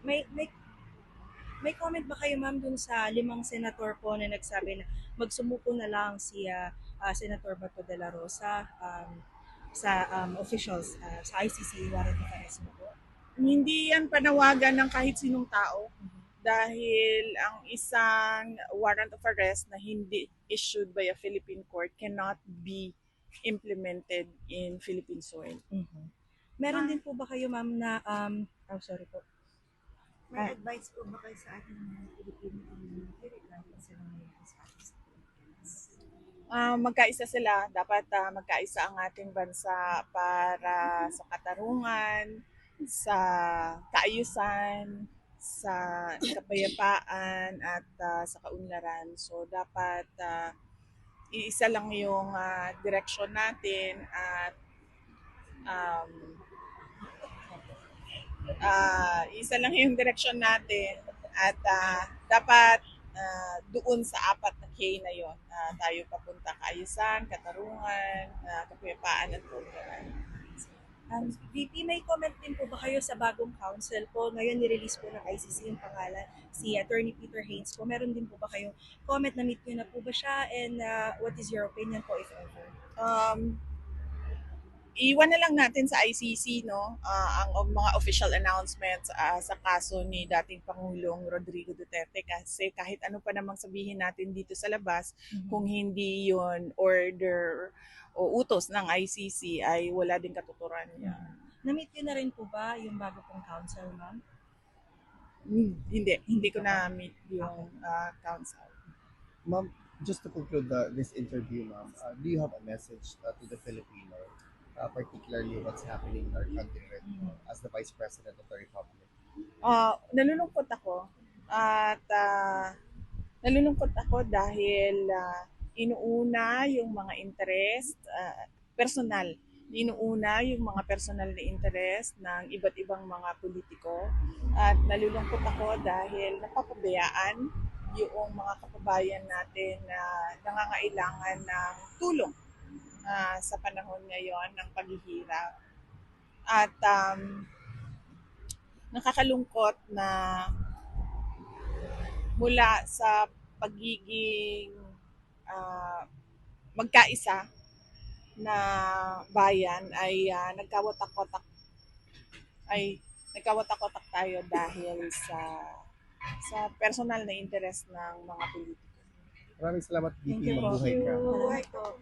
May may comment ba kayo ma'am dun sa 5 senator po na nagsabi na magsumuko na lang si Senator Bato de la Rosa sa officials sa ICC warrant of arrest mo po? Hindi yan panawagan ng kahit sinong tao dahil ang isang warrant of arrest na hindi issued by a Philippine court cannot be implemented in Philippine soil. Mhm. Meron din po ba kayo ma'am na sorry po. May advice po ba kayo sa ating mga Pilipino community regarding sa nangyayari sa ating sa Pilipinas? Magkaisa sila, dapat magkaisa ang ating bansa para sa katarungan, sa kaayusan, sa kapayapaan at sa kaunlaran. So dapat iisa lang yung direksyon natin at um, isa lang yung direksyon natin at dapat doon sa 4 na K na yon tayo papunta kaayusan, katarungan, kapayapaan at kaunlaran. VP, may comment din po ba kayo sa bagong council po? Ngayon nirelease po ng ICC yung pangalan, si Attorney Peter Haynes po. Meron din po ba kayong comment na meet nyo na po ba siya? And what is your opinion po if ever? Iwan na lang natin sa ICC ang mga official announcements sa kaso ni dating Pangulong Rodrigo Duterte kasi kahit ano pa namang sabihin natin dito sa labas, kung hindi yon order o utos ng ICC ay wala din katuturan niya. Na-meet nyo na rin po ba yung bago pong council, ma'am? Hindi ko na-meet yung council. Ma'am, just to conclude this interview, ma'am, do you have a message to the Filipino, particularly what's happening in our country right now as the Vice President of the Republic? Nalulungkot ako at nalulungkot ako dahil inuuna yung mga interest, personal. Inuuna yung mga personal na interest ng iba't ibang mga politiko. At nalulungkot ako dahil napapabayaan yung mga kababayan natin na nangangailangan ng tulong sa panahon ngayon ng paghihirap. At nakakalungkot na mula sa pagiging magkaisa na bayan ay nagkawatak-watak tayo dahil sa personal na interest ng mga politiko. Maraming salamat, Thank VP. you po. Mabuhay ka. Mabuhay po.